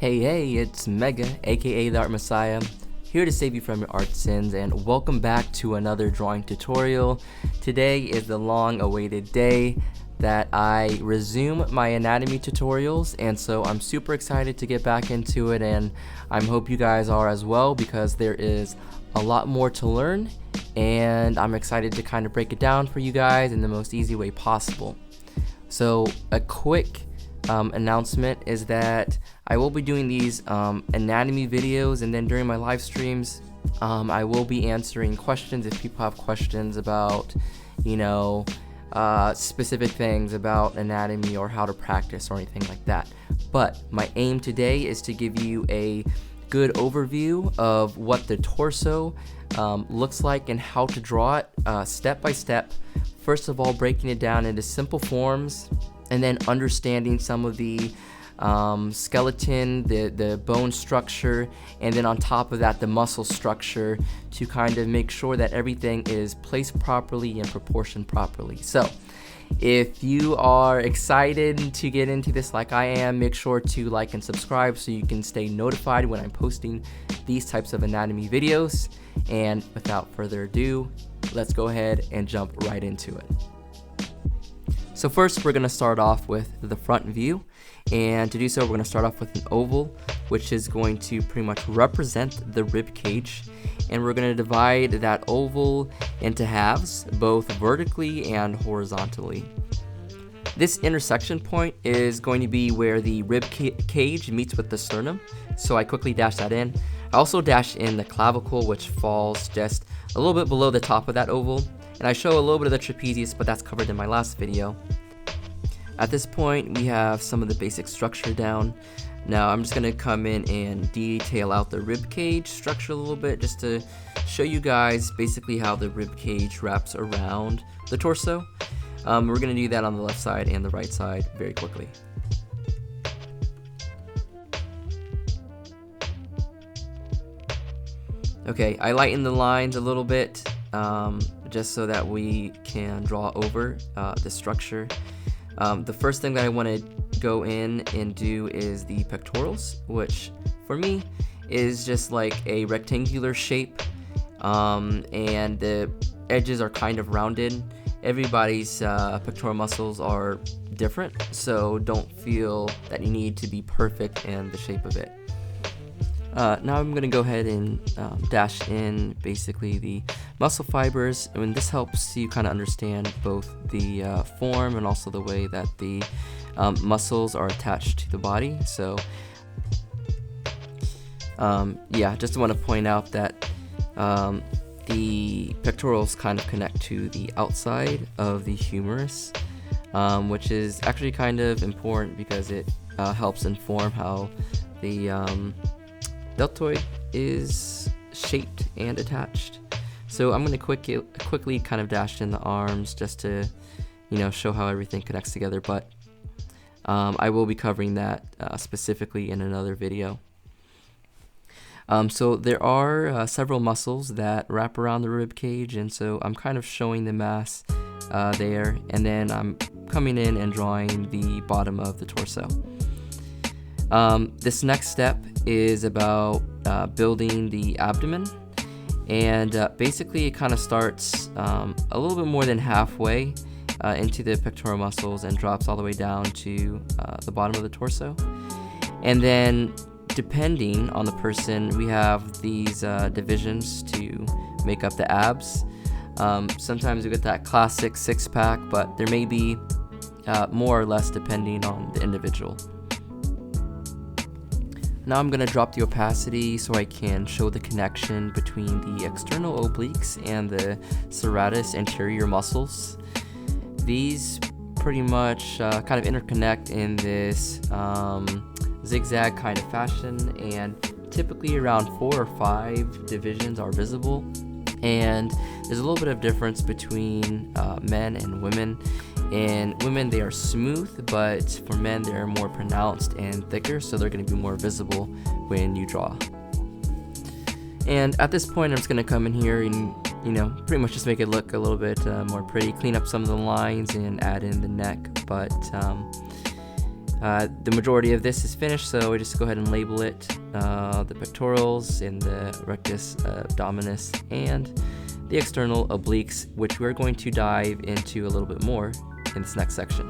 Hey, it's Mega, aka the Art Messiah, here to save you from your art sins, and welcome back to another drawing tutorial. Today is the long-awaited day that I resume my anatomy tutorials, and so I'm super excited to get back into it, and I hope you guys are as well, because there is a lot more to learn, and I'm excited to kind of break it down for you guys in the most easy way possible. So a quick announcement is that I will be doing these anatomy videos, and then during my live streams I will be answering questions if people have questions about, specific things about anatomy or how to practice or anything like that. But my aim today is to give you a good overview of what the torso looks like and how to draw it step by step. First of all, breaking it down into simple forms, and then understanding some of the skeleton, the bone structure, and then on top of that the muscle structure, to kind of make sure that everything is placed properly and proportioned properly. So if you are excited to get into this like I am, make sure to like and subscribe so you can stay notified when I'm posting these types of anatomy videos. And without further ado, let's go ahead and jump right into it. So first, we're going to start off with the front view, and to do so we're going to start off with an oval, which is going to pretty much represent the rib cage, and we're going to divide that oval into halves, both vertically and horizontally. This intersection point is going to be where the rib cage meets with the sternum, so I quickly dash that in. I also dash in the clavicle, which falls just a little bit below the top of that oval, and I show a little bit of the trapezius, but that's covered in my last video. At this point, we have some of the basic structure down. Now I'm just going to come in and detail out the rib cage structure a little bit, just to show you guys basically how the rib cage wraps around the torso. We're going to do that on the left side and the right side very quickly. Okay, I lighten the lines a little bit, just so that we can draw over the structure. The first thing that I want to go in and do is the pectorals, which for me is just like a rectangular shape, and the edges are kind of rounded. Everybody's pectoral muscles are different, so don't feel that you need to be perfect in the shape of it. Now I'm going to go ahead and dash in basically the muscle fibers, and this helps you kind of understand both the form and also the way that the muscles are attached to the body. So just want to point out that the pectorals kind of connect to the outside of the humerus, which is actually kind of important because it helps inform how the deltoid is shaped and attached. So I'm going to quickly kind of dash in the arms just to show how everything connects together, but I will be covering that specifically in another video. So there are several muscles that wrap around the rib cage, and so I'm kind of showing the mass there, and then I'm coming in and drawing the bottom of the torso. This next step is about building the abdomen, and basically it kind of starts a little bit more than halfway into the pectoral muscles and drops all the way down to the bottom of the torso. And then depending on the person, we have these divisions to make up the abs. Sometimes you get that classic six-pack, but there may be more or less depending on the individual. Now I'm going to drop the opacity so I can show the connection between the external obliques and the serratus anterior muscles. These pretty much kind of interconnect in this zigzag kind of fashion, and typically around 4 or 5 divisions are visible. And there's a little bit of difference between men and women. In women, they are smooth, but for men, they're more pronounced and thicker, so they're going to be more visible when you draw. And at this point, I'm just going to come in here and, pretty much just make it look a little bit more pretty, clean up some of the lines and add in the neck. But The majority of this is finished, so we just go ahead and label it, the pectorals and the rectus abdominis and the external obliques, which we're going to dive into a little bit more in this next section.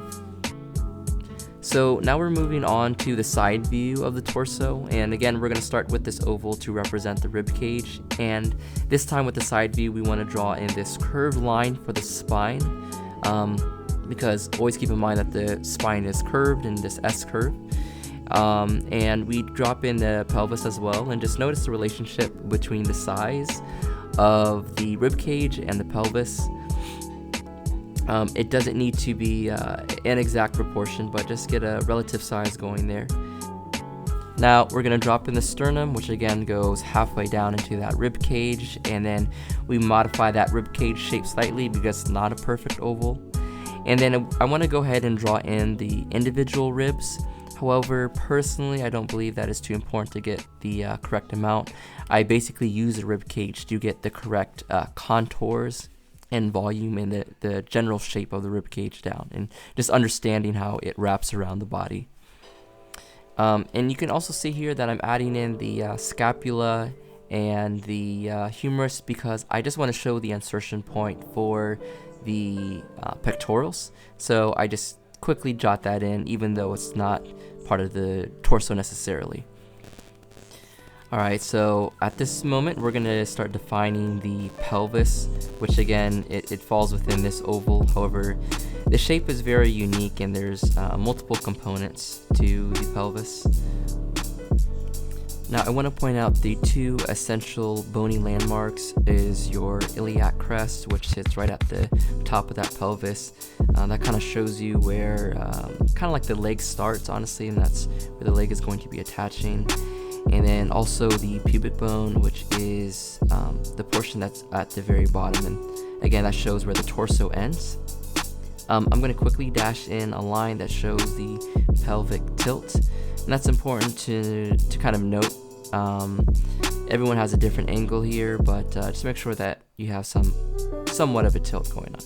So now we're moving on to the side view of the torso, and again we're going to start with this oval to represent the rib cage, and this time with the side view we want to draw in this curved line for the spine, because always keep in mind that the spine is curved in this S curve. And we drop in the pelvis as well, and just notice the relationship between the size of the rib cage and the pelvis. It doesn't need to be an exact proportion, but just get a relative size going there. Now we're going to drop in the sternum, which again goes halfway down into that rib cage, and then we modify that rib cage shape slightly because it's not a perfect oval. And then I want to go ahead and draw in the individual ribs. However, personally, I don't believe that is too important to get the correct amount. I basically use the rib cage to get the correct contours and volume and the general shape of the rib cage down, and just understanding how it wraps around the body. And you can also see here that I'm adding in the scapula and the humerus because I just want to show the insertion point for the pectorals. So I just quickly jot that in, even though it's not part of the torso necessarily. Alright, so at this moment we're going to start defining the pelvis, which again it falls within this oval. However, the shape is very unique and there's multiple components to the pelvis. Now I want to point out the two essential bony landmarks is your iliac crest, which sits right at the top of that pelvis. That kind of shows you where kind of like the leg starts, honestly, and that's where the leg is going to be attaching. And then also the pubic bone, which is the portion that's at the very bottom, and again that shows where the torso ends. I'm going to quickly dash in a line that shows the pelvic tilt, and that's important to kind of note. Everyone has a different angle here, but just make sure that you have somewhat of a tilt going on.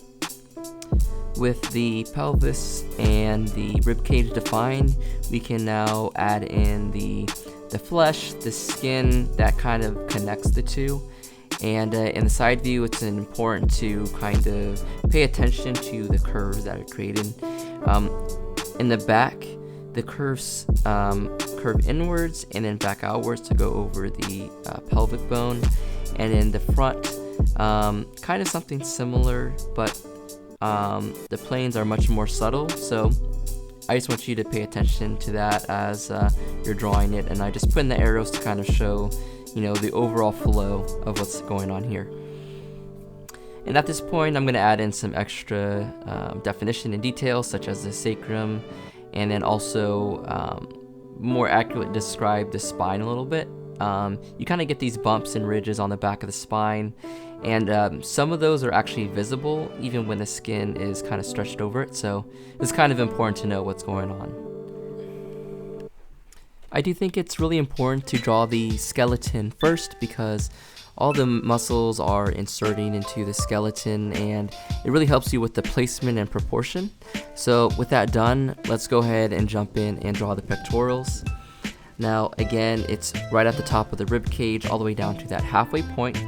With the pelvis and the rib cage defined, we can now add in the flesh, the skin that kind of connects the two. And in the side view, it's important to kind of pay attention to the curves that are created. In the back, the curves curve inwards and then back outwards to go over the pelvic bone. And in the front, kind of something similar, but the planes are much more subtle. So I just want you to pay attention to that as you're drawing it, and I just put in the arrows to kind of show, the overall flow of what's going on here. And at this point, I'm going to add in some extra definition and details, such as the sacrum, and then also more accurately describe the spine a little bit. You kind of get these bumps and ridges on the back of the spine, and some of those are actually visible even when the skin is kind of stretched over it, so it's kind of important to know what's going on. I do think it's really important to draw the skeleton first because all the muscles are inserting into the skeleton, and it really helps you with the placement and proportion. So with that done, let's go ahead and jump in and draw the pectorals. Now again, it's right at the top of the rib cage all the way down to that halfway point,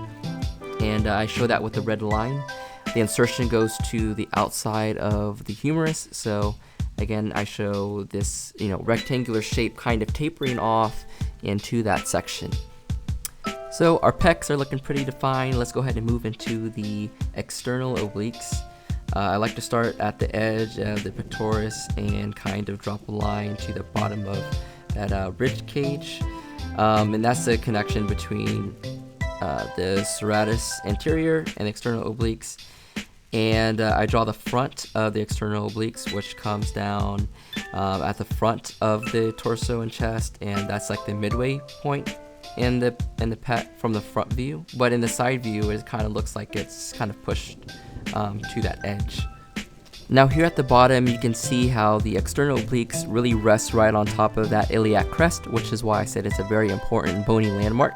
and I show that with the red line. The insertion goes to the outside of the humerus, so again I show this rectangular shape kind of tapering off into that section. So our pecs are looking pretty defined. Let's go ahead and move into the external obliques. I like to start at the edge of the pectoris and kind of drop a line to the bottom of that rib cage, and that's the connection between the serratus anterior and external obliques. And I draw the front of the external obliques, which comes down at the front of the torso and chest, and that's like the midway point in the pet from the front view. But in the side view, it kind of looks like it's kind of pushed to that edge. Now here at the bottom, you can see how the external obliques really rest right on top of that iliac crest, which is why I said it's a very important bony landmark.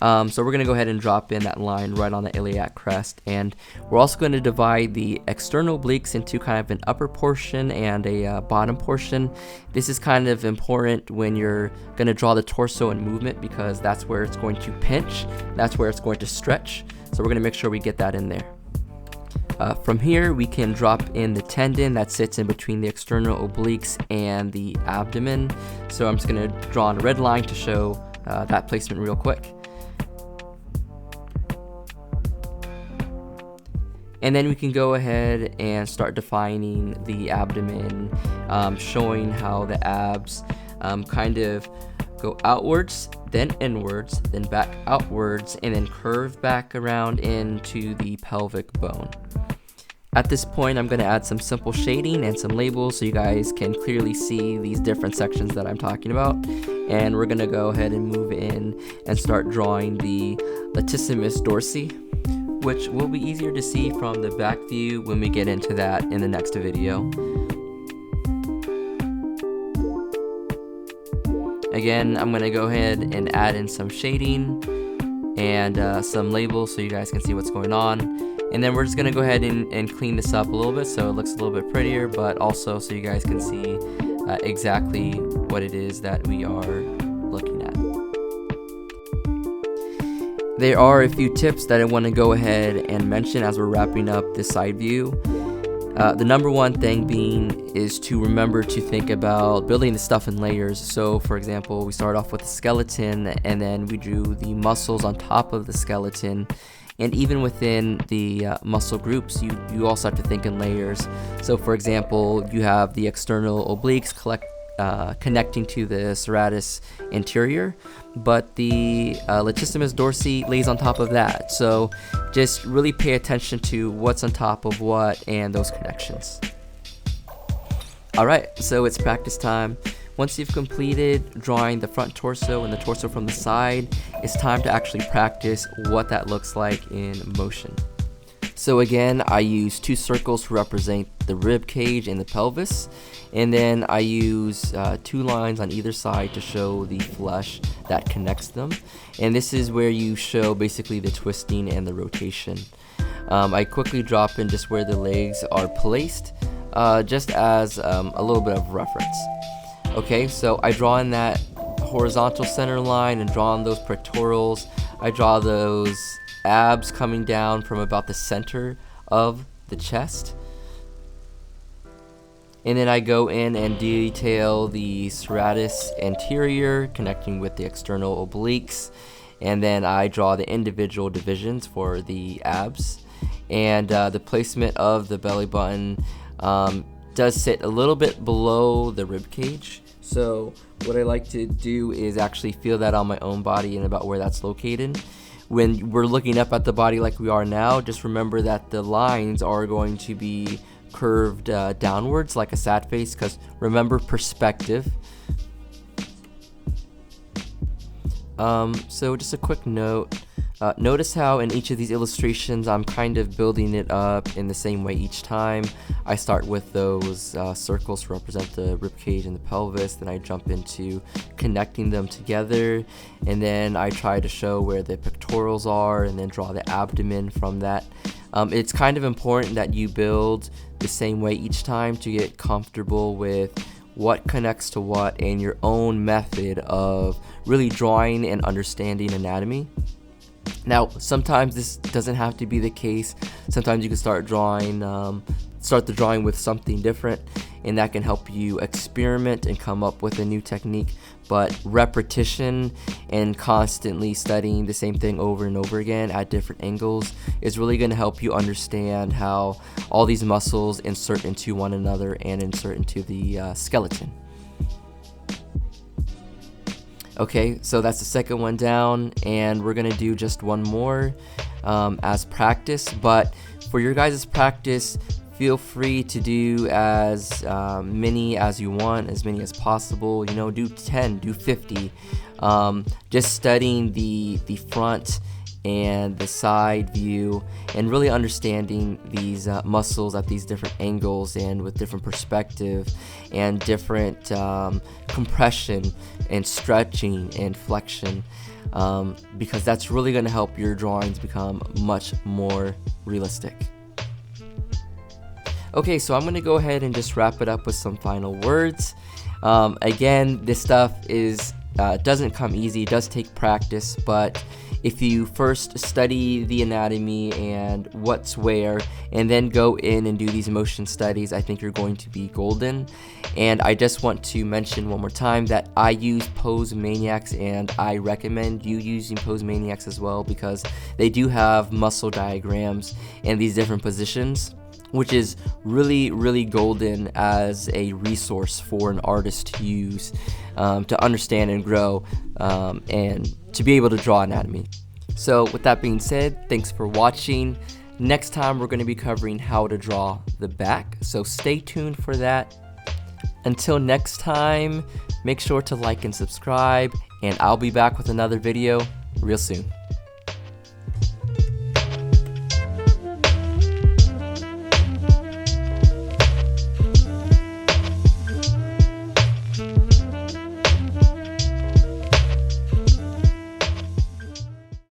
So we're going to go ahead and drop in that line right on the iliac crest, and we're also going to divide the external obliques into kind of an upper portion and a bottom portion. This is kind of important when you're going to draw the torso in movement, because that's where it's going to pinch, that's where it's going to stretch. So we're going to make sure we get that in there. From here, we can drop in the tendon that sits in between the external obliques and the abdomen. So I'm just going to draw on a red line to show that placement real quick. And then we can go ahead and start defining the abdomen, showing how the abs kind of go outwards, then inwards, then back outwards, and then curve back around into the pelvic bone. At this point, I'm going to add some simple shading and some labels so you guys can clearly see these different sections that I'm talking about. And we're going to go ahead and move in and start drawing the latissimus dorsi, which will be easier to see from the back view when we get into that in the next video. Again, I'm going to go ahead and add in some shading and some labels so you guys can see what's going on. And then we're just going to go ahead and clean this up a little bit so it looks a little bit prettier, but also so you guys can see exactly what it is that we are looking at. There are a few tips that I want to go ahead and mention as we're wrapping up this side view. The number one thing being is to remember to think about building the stuff in layers. So for example, we start off with the skeleton, and then we drew the muscles on top of the skeleton. And even within the muscle groups, you also have to think in layers. So for example, you have the external obliques connecting to the serratus anterior, but the latissimus dorsi lays on top of that. So just really pay attention to what's on top of what and those connections. Alright, so it's practice time. Once you've completed drawing the front torso and the torso from the side, it's time to actually practice what that looks like in motion. So again, I use 2 circles to represent the rib cage and the pelvis, and then I use 2 lines on either side to show the flesh that connects them. And this is where you show basically the twisting and the rotation. I quickly drop in just where the legs are placed, just as a little bit of reference. Okay, so I draw in that horizontal center line and draw on those pectorals. I draw those abs coming down from about the center of the chest. And then I go in and detail the serratus anterior connecting with the external obliques. And then I draw the individual divisions for the abs. And the placement of the belly button does sit a little bit below the rib cage. So what I like to do is actually feel that on my own body and about where that's located. When we're looking up at the body like we are now, just remember that the lines are going to be curved downwards like a sad face, because remember perspective. So just a quick note. Notice how in each of these illustrations I'm kind of building it up in the same way each time. I start with those circles to represent the ribcage and the pelvis, then I jump into connecting them together, and then I try to show where the pectorals are and then draw the abdomen from that. It's kind of important that you build the same way each time to get comfortable with what connects to what and your own method of really drawing and understanding anatomy. Now, sometimes this doesn't have to be the case. Sometimes you can start the drawing with something different, and that can help you experiment and come up with a new technique. But repetition and constantly studying the same thing over and over again at different angles is really going to help you understand how all these muscles insert into one another and insert into the skeleton. Okay, so that's the second one down, and we're gonna do just one more as practice. But for your guys' practice, feel free to do as many as you want, as many as possible. You know, do 10, do 50. Just studying the front and the side view and really understanding these muscles at these different angles and with different perspective and different compression and stretching and flexion. because that's really going to help your drawings become much more realistic. Okay, so I'm going to go ahead and just wrap it up with some final words. Again, this stuff doesn't come easy. It does take practice, but if you first study the anatomy and what's where, and then go in and do these motion studies, I think you're going to be golden. And I just want to mention one more time that I use Pose Maniacs, and I recommend you using Pose Maniacs as well, because they do have muscle diagrams and these different positions, which is really, really golden as a resource for an artist to use to understand and grow and to be able to draw anatomy. So with that being said, thanks for watching. Next time we're going to be covering how to draw the back, so stay tuned for that. Until next time, make sure to like and subscribe, and I'll be back with another video real soon.